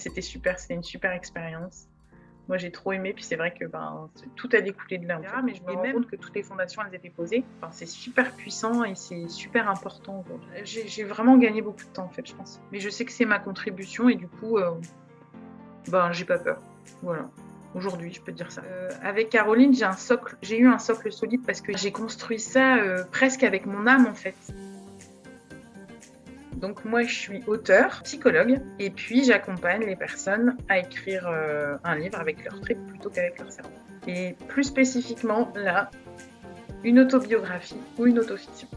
C'était super, c'était une super expérience. Moi, j'ai trop aimé, puis c'est vrai que tout a découlé de là. Mais je me rends compte que toutes les fondations, elles étaient posées. Enfin, c'est super puissant et c'est super important aujourd'hui. J'ai vraiment gagné beaucoup de temps, en fait, je pense. Mais je sais que c'est ma contribution et du coup, j'ai pas peur. Voilà. Aujourd'hui, je peux dire ça. Avec Caroline, j'ai eu un socle solide parce que j'ai construit ça presque avec mon âme, en fait. Donc moi, je suis auteure, psychologue, et puis j'accompagne les personnes à écrire un livre avec leur trip plutôt qu'avec leur cerveau. Et plus spécifiquement, là, une autobiographie ou une autofiction.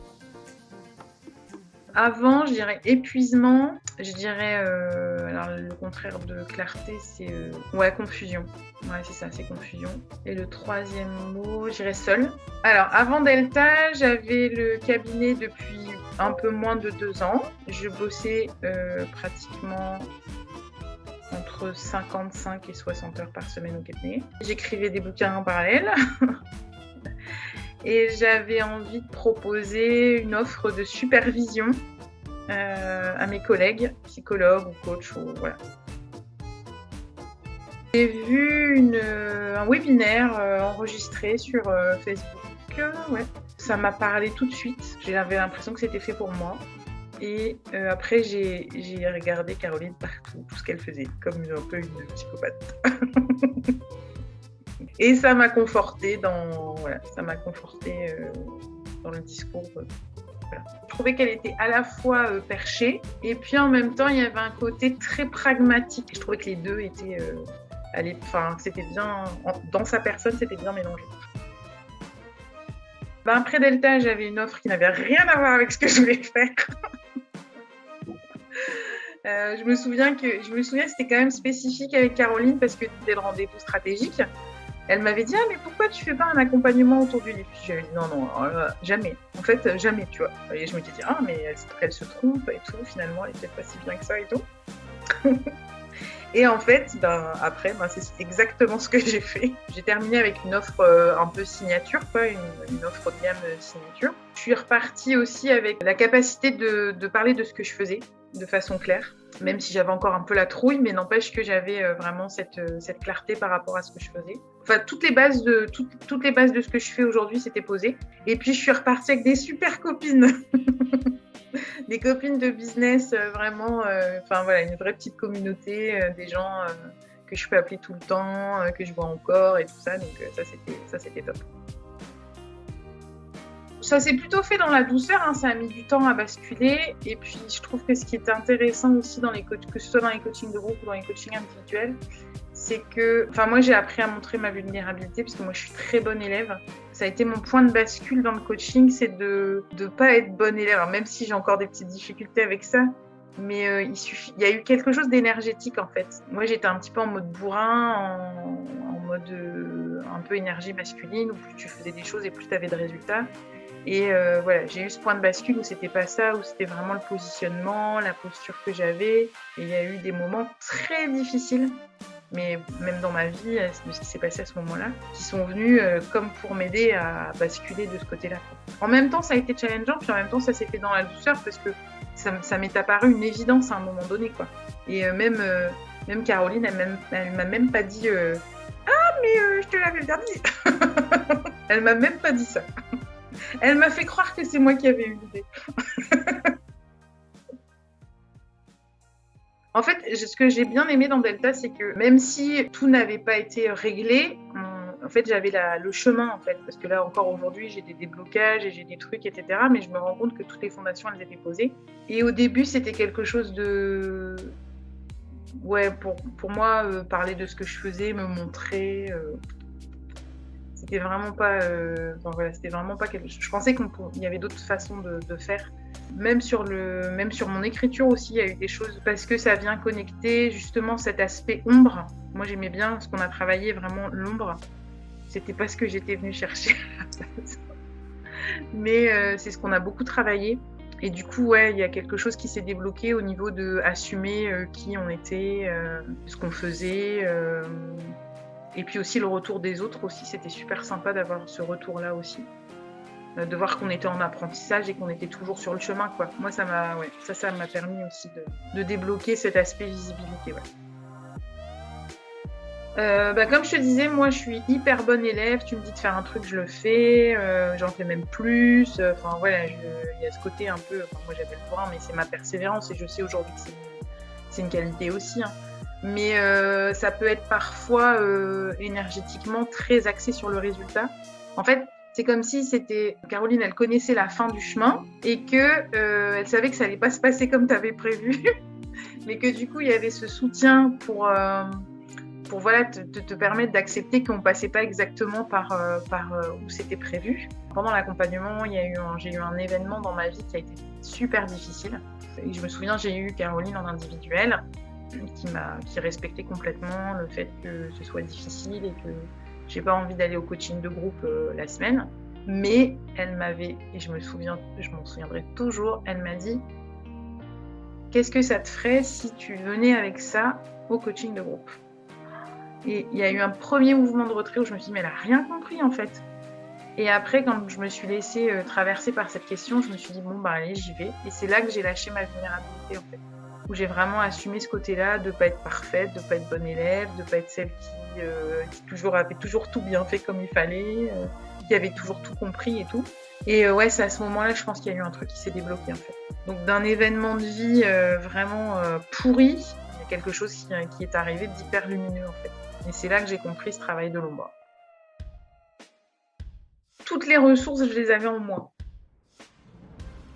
Avant, je dirais épuisement, je dirais, alors le contraire de clarté, c'est confusion. Ouais, c'est ça, c'est confusion. Et le troisième mot, je dirais seul. Alors, avant Delta, j'avais le cabinet depuis un peu moins de 2 ans. Je bossais pratiquement entre 55 et 60 heures par semaine au cabinet. J'écrivais des bouquins en parallèle. Et j'avais envie de proposer une offre de supervision à mes collègues, psychologues ou coachs. Voilà. J'ai vu un webinaire enregistré sur Facebook. Ouais. Ça m'a parlé tout de suite. J'avais l'impression que c'était fait pour moi. Et après, j'ai regardé Caroline partout, tout ce qu'elle faisait, comme un peu une psychopathe. Et ça m'a confortée dans le discours. Voilà. Je trouvais qu'elle était à la fois perchée, et puis en même temps, il y avait un côté très pragmatique. Je trouvais que les deux étaient... c'était bien... Dans sa personne, c'était bien mélangé. Après Delta, j'avais une offre qui n'avait rien à voir avec ce que je voulais faire. Je me souviens que c'était quand même spécifique avec Caroline parce que c'était le rendez-vous stratégique. Elle m'avait dit « Ah, mais pourquoi tu fais pas un accompagnement autour du livre ?» J'avais dit « Non, jamais. En fait, jamais, tu vois. » Et je me disais « Ah, mais elle se trompe et tout. Finalement, elle est peut-être pas si bien que ça et tout. » Et en fait, après, c'est exactement ce que j'ai fait. J'ai terminé avec une offre un peu signature, quoi, une offre de gamme signature. Je suis repartie aussi avec la capacité de parler de ce que je faisais de façon claire, même si j'avais encore un peu la trouille, mais n'empêche que j'avais vraiment cette clarté par rapport à ce que je faisais. Enfin, toutes les bases de ce que je fais aujourd'hui s'étaient posées. Et puis, je suis repartie avec des super copines. Des copines de business, vraiment, une vraie petite communauté, des gens que je peux appeler tout le temps, que je vois encore et tout ça, donc ça c'était top. Ça s'est plutôt fait dans la douceur, hein, ça a mis du temps à basculer, et puis je trouve que ce qui est intéressant aussi que ce soit dans les coachings de groupe ou dans les coachings individuels, c'est que, moi j'ai appris à montrer ma vulnérabilité parce que moi je suis très bonne élève. Ça a été mon point de bascule dans le coaching, c'est de pas être bonne élève. Alors, même si j'ai encore des petites difficultés avec ça, mais il y a eu quelque chose d'énergétique en fait. Moi j'étais un petit peu en mode bourrin, en mode un peu énergie masculine, où plus tu faisais des choses et plus tu avais de résultats. Et voilà, j'ai eu ce point de bascule où c'était pas ça, où c'était vraiment le positionnement, la posture que j'avais. Et il y a eu des moments très difficiles, mais même dans ma vie, de ce qui s'est passé à ce moment-là, qui sont venus comme pour m'aider à basculer de ce côté-là. En même temps, ça a été challengeant, puis en même temps, ça s'est fait dans la douceur, parce que ça m'est apparu une évidence à un moment donné, quoi. Et même Caroline, elle m'a même pas dit Ah, mais je te l'avais bien dit. Elle m'a même pas dit ça. Elle m'a fait croire que c'est moi qui avais eu l'idée. En fait, ce que j'ai bien aimé dans Delta, c'est que même si tout n'avait pas été réglé, en fait, j'avais le chemin, en fait. Parce que là, encore aujourd'hui, j'ai des déblocages et j'ai des trucs, etc. Mais je me rends compte que toutes les fondations, elles étaient posées. Et au début, c'était quelque chose de... Ouais, pour moi, parler de ce que je faisais, me montrer... C'était vraiment pas... c'était vraiment pas quelque chose... Je pensais qu'il y avait d'autres façons de faire. Même sur mon écriture aussi, il y a eu des choses parce que ça vient connecter justement cet aspect ombre. Moi, j'aimais bien ce qu'on a travaillé, vraiment l'ombre. C'était pas ce que j'étais venue chercher à la base. Mais c'est ce qu'on a beaucoup travaillé. Et du coup, ouais, il y a quelque chose qui s'est débloqué au niveau de assumer qui on était, ce qu'on faisait. Et puis aussi le retour des autres aussi, c'était super sympa d'avoir ce retour-là aussi. De voir qu'on était en apprentissage et qu'on était toujours sur le chemin, quoi. Moi, ça m'a permis aussi de débloquer cet aspect visibilité, ouais. Comme je te disais, moi je suis hyper bonne élève. Tu me dis de faire un truc, je le fais. J'en fais même plus. Enfin voilà, il y a ce côté un peu. Enfin, moi j'avais le droit, mais c'est ma persévérance et je sais aujourd'hui que c'est une qualité aussi. Hein. Mais ça peut être parfois énergétiquement très axé sur le résultat. En fait, c'est comme si c'était Caroline, elle connaissait la fin du chemin et que elle savait que ça allait pas se passer comme tu avais prévu, mais que du coup il y avait ce soutien pour voilà, te permettre d'accepter qu'on ne passait pas exactement par où c'était prévu. Pendant l'accompagnement, j'ai eu un événement dans ma vie qui a été super difficile. Et je me souviens, j'ai eu Caroline en individuel qui respectait complètement le fait que ce soit difficile et que j'ai pas envie d'aller au coaching de groupe la semaine. Mais elle m'avait, et je m'en souviendrai toujours, elle m'a dit « Qu'est-ce que ça te ferait si tu venais avec ça au coaching de groupe ?» Et il y a eu un premier mouvement de retrait où je me suis dit, mais elle n'a rien compris en fait. Et après, quand je me suis laissée traverser par cette question, je me suis dit, bon, bah allez, j'y vais. Et c'est là que j'ai lâché ma vulnérabilité en fait. Où j'ai vraiment assumé ce côté-là de ne pas être parfaite, de ne pas être bonne élève, de ne pas être celle qui avait toujours tout bien fait comme il fallait, qui avait toujours tout compris et tout. Et ouais, c'est à ce moment-là, je pense qu'il y a eu un truc qui s'est débloqué en fait. Donc d'un événement de vie vraiment pourri, il y a quelque chose qui est arrivé d'hyper lumineux en fait. Et c'est là que j'ai compris ce travail de l'ombre. Toutes les ressources, je les avais en moi.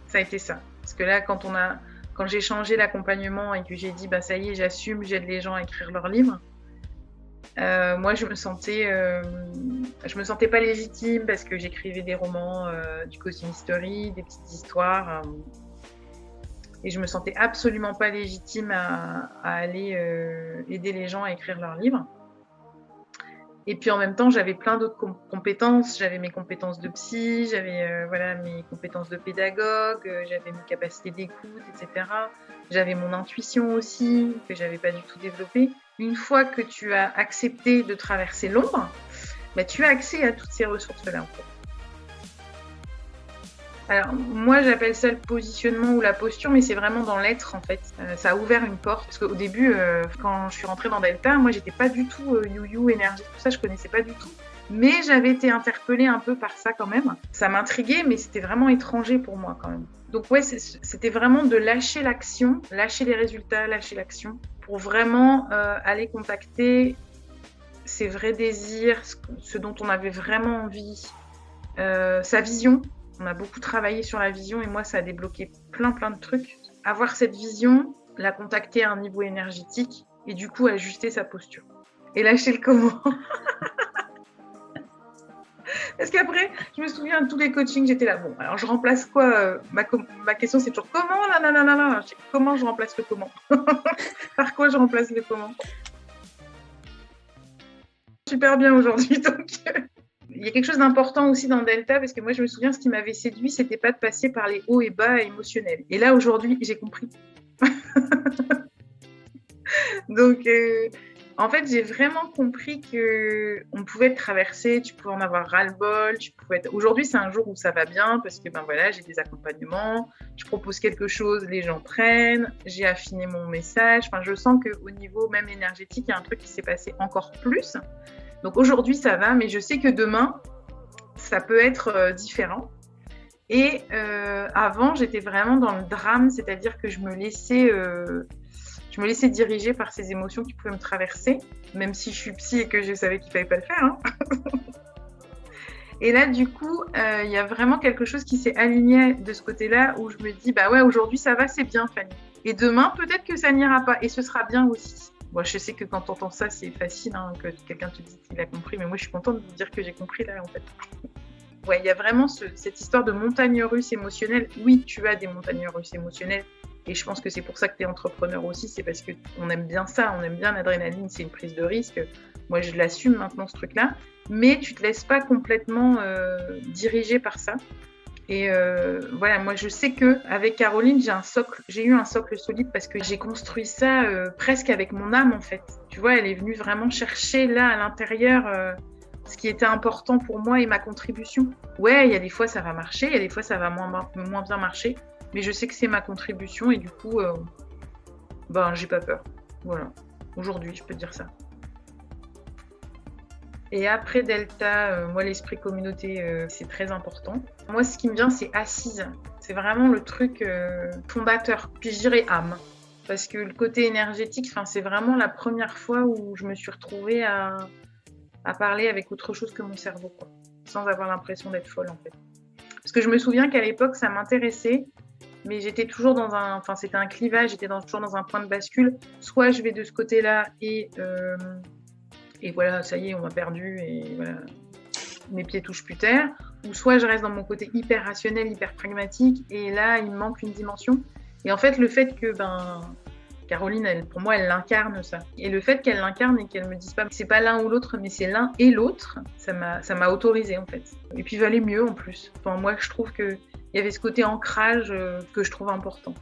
Ça a été ça. Parce que là, quand j'ai changé l'accompagnement et que j'ai dit, bah ça y est, j'assume, j'aide les gens à écrire leurs livres, moi, je me sentais pas légitime parce que j'écrivais des romans, du coaching story, des petites histoires. Et je me sentais absolument pas légitime à aller aider les gens à écrire leurs livres. Et puis en même temps, j'avais plein d'autres compétences. J'avais mes compétences de psy, j'avais mes compétences de pédagogue, j'avais mes capacités d'écoute, etc. J'avais mon intuition aussi, que j'avais pas du tout développée. Une fois que tu as accepté de traverser l'ombre, bah, tu as accès à toutes ces ressources-là en fait. Alors, moi, j'appelle ça le positionnement ou la posture, mais c'est vraiment dans l'être, en fait. Ça a ouvert une porte. Parce qu'au début, quand je suis rentrée dans Delta, moi, j'étais pas du tout you-you, énergie, tout ça, je connaissais pas du tout. Mais j'avais été interpellée un peu par ça quand même. Ça m'intriguait, mais c'était vraiment étranger pour moi quand même. Donc ouais, c'était vraiment de lâcher l'action, lâcher les résultats, lâcher l'action, pour vraiment aller contacter ses vrais désirs, ce dont on avait vraiment envie, sa vision. On a beaucoup travaillé sur la vision et moi, ça a débloqué plein de trucs. Avoir cette vision, la contacter à un niveau énergétique et du coup, ajuster sa posture. Et lâcher le comment. Parce qu'après, je me souviens de tous les coachings, j'étais là, bon, alors je remplace quoi ma question, c'est toujours comment, comment je remplace le comment. Par quoi je remplace le comment. Super bien aujourd'hui, donc... Il y a quelque chose d'important aussi dans Delta, parce que moi, je me souviens, ce qui m'avait séduit, c'était pas de passer par les hauts et bas émotionnels. Et là, aujourd'hui, j'ai compris. Donc, en fait, j'ai vraiment compris qu'on pouvait traverser, tu pouvais en avoir ras-le-bol, Aujourd'hui, c'est un jour où ça va bien, parce que j'ai des accompagnements, je propose quelque chose, les gens prennent, j'ai affiné mon message. Enfin, je sens qu'au niveau même énergétique, il y a un truc qui s'est passé encore plus. Donc aujourd'hui, ça va, mais je sais que demain, ça peut être différent. Et avant, j'étais vraiment dans le drame, c'est-à-dire que je me laissais diriger par ces émotions qui pouvaient me traverser, même si je suis psy et que je savais qu'il ne fallait pas le faire. Hein. Et là, du coup, il y a vraiment quelque chose qui s'est aligné de ce côté-là, où je me dis, bah ouais, aujourd'hui, ça va, c'est bien, Fanny. Et demain, peut-être que ça n'ira pas, et ce sera bien aussi. Bon, je sais que quand tu entends ça, c'est facile, hein, que quelqu'un te dise qu'il a compris, mais moi, je suis contente de vous dire que j'ai compris là, en fait. Ouais, il y a vraiment cette histoire de montagne russe émotionnelle. Oui, tu as des montagnes russes émotionnelles, et je pense que c'est pour ça que tu es entrepreneur aussi, c'est parce qu'on aime bien ça, on aime bien l'adrénaline, c'est une prise de risque. Moi, je l'assume maintenant, ce truc-là, mais tu te laisses pas complètement diriger par ça. Et voilà, moi je sais qu'avec Caroline, j'ai eu un socle solide parce que j'ai construit ça presque avec mon âme en fait. Tu vois, elle est venue vraiment chercher là à l'intérieur ce qui était important pour moi et ma contribution. Ouais, il y a des fois ça va marcher, il y a des fois ça va moins bien marcher, mais je sais que c'est ma contribution et du coup, j'ai pas peur. Voilà, aujourd'hui je peux te dire ça. Et après Delta, moi, l'esprit communauté, c'est très important. Moi, ce qui me vient, c'est assise. C'est vraiment le truc fondateur. Puis je dirais âme. Parce que le côté énergétique, c'est vraiment la première fois où je me suis retrouvée à parler avec autre chose que mon cerveau, quoi. Sans avoir l'impression d'être folle, en fait. Parce que je me souviens qu'à l'époque, ça m'intéressait, mais j'étais toujours c'était un clivage, j'étais toujours dans un point de bascule. Soit je vais de ce côté-là et voilà, ça y est, on m'a perdu et voilà, mes pieds touchent plus terre. Ou soit je reste dans mon côté hyper rationnel, hyper pragmatique, et là, il me manque une dimension. Et en fait, le fait que Caroline, pour moi, elle l'incarne ça. Et le fait qu'elle l'incarne et qu'elle me dise pas, c'est pas l'un ou l'autre, mais c'est l'un et l'autre, ça m'a autorisée en fait. Et puis valait mieux en plus. Enfin, moi, je trouve qu'il y avait ce côté ancrage que je trouve important.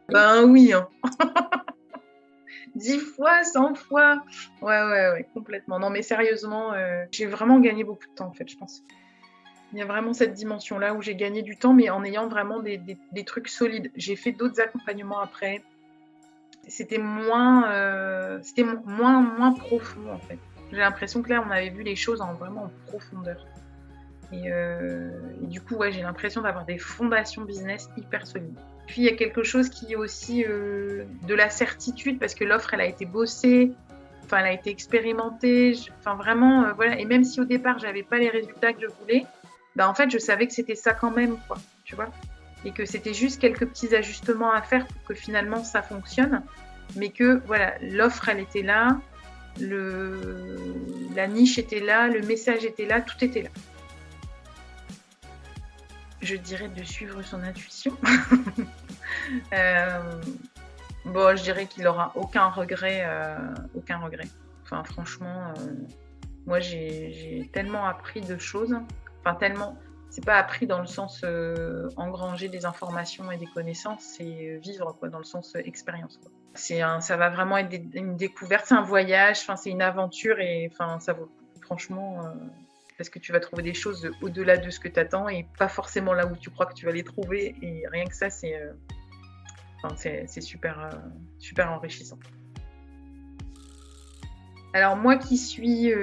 Ben oui, hein. 10 fois, 100 fois. Ouais, complètement. Non, mais sérieusement, j'ai vraiment gagné beaucoup de temps en fait, je pense. Il y a vraiment cette dimension-là où j'ai gagné du temps, mais en ayant vraiment des trucs solides. J'ai fait d'autres accompagnements après. C'était moins profond, en fait. J'ai l'impression que là, on avait vu les choses vraiment en profondeur. Et du coup, ouais, j'ai l'impression d'avoir des fondations business hyper solides. Puis, il y a quelque chose qui est aussi de la certitude, parce que l'offre, elle a été bossée, elle a été expérimentée. Vraiment, voilà. Et même si au départ, je n'avais pas les résultats que je voulais, en fait, je savais que c'était ça quand même, quoi, tu vois. Et que c'était juste quelques petits ajustements à faire pour que finalement ça fonctionne. Mais que, voilà, l'offre, elle était là, la niche était là, le message était là, tout était là. Je dirais de suivre son intuition. Je dirais qu'il n'aura aucun regret. Enfin, franchement, moi, j'ai tellement appris de choses. Enfin, tellement, c'est pas appris dans le sens engranger des informations et des connaissances, c'est vivre, quoi, dans le sens expérience, quoi. Ça va vraiment être une découverte, c'est un voyage, c'est une aventure et ça vaut franchement, parce que tu vas trouver des choses au-delà de ce que tu attends et pas forcément là où tu crois que tu vas les trouver. Et rien que ça, c'est super, super enrichissant. Alors moi qui suis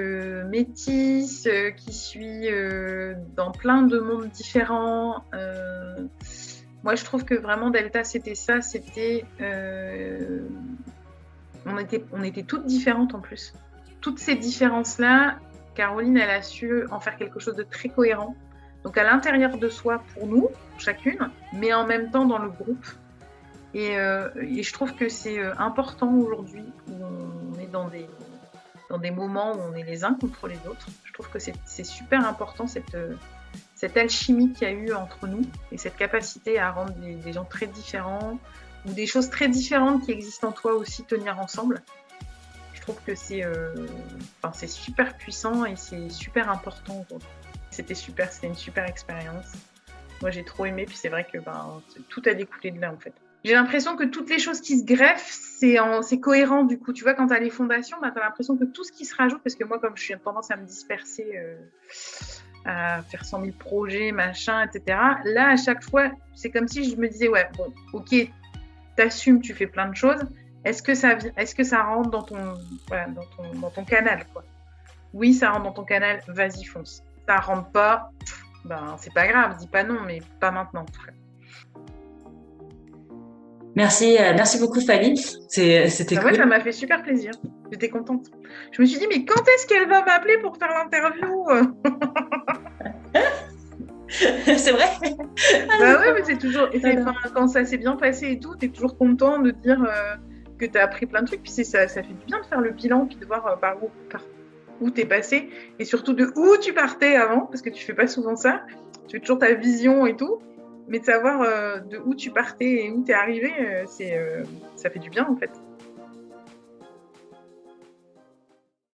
métisse, qui suis dans plein de mondes différents, moi je trouve que vraiment Delta c'était ça, on était toutes différentes en plus. Toutes ces différences-là, Caroline elle a su en faire quelque chose de très cohérent. Donc à l'intérieur de soi pour nous, chacune, mais en même temps dans le groupe. Et je trouve que c'est important aujourd'hui où on est dans des moments où on est les uns contre les autres. Je trouve que c'est super important cette alchimie qu'il y a eu entre nous et cette capacité à rendre des gens très différents ou des choses très différentes qui existent en toi aussi tenir ensemble. Je trouve que c'est super puissant et c'est super important aujourd'hui. C'était une super expérience. Moi j'ai trop aimé, puis c'est vrai que tout a découlé de là en fait. J'ai l'impression que toutes les choses qui se greffent, c'est cohérent du coup. Tu vois, quand tu as les fondations, tu as l'impression que tout ce qui se rajoute, parce que moi, comme je suis tendance à me disperser, à faire 100 000 projets, machin, etc. Là, à chaque fois, c'est comme si je me disais, ouais, bon, ok, t'assumes, tu fais plein de choses. Est-ce que ça rentre dans ton canal, quoi. Oui, ça rentre dans ton canal, vas-y, fonce. Ça rentre pas, c'est pas grave, dis pas non, mais pas maintenant, en tout cas. Merci beaucoup Fanny. C'était cool. Ouais, ça m'a fait super plaisir. J'étais contente. Je me suis dit, mais quand est-ce qu'elle va m'appeler pour faire l'interview? C'est vrai. Ouais, mais c'est toujours. Quand ça s'est bien passé et tout, t'es toujours content de dire que t'as appris plein de trucs. Puis ça fait du bien de faire le bilan puis de voir par où t'es passé et surtout de où tu partais avant, parce que tu fais pas souvent ça. Tu fais toujours ta vision et tout. Mais de savoir de où tu partais et où tu es arrivé, ça fait du bien en fait.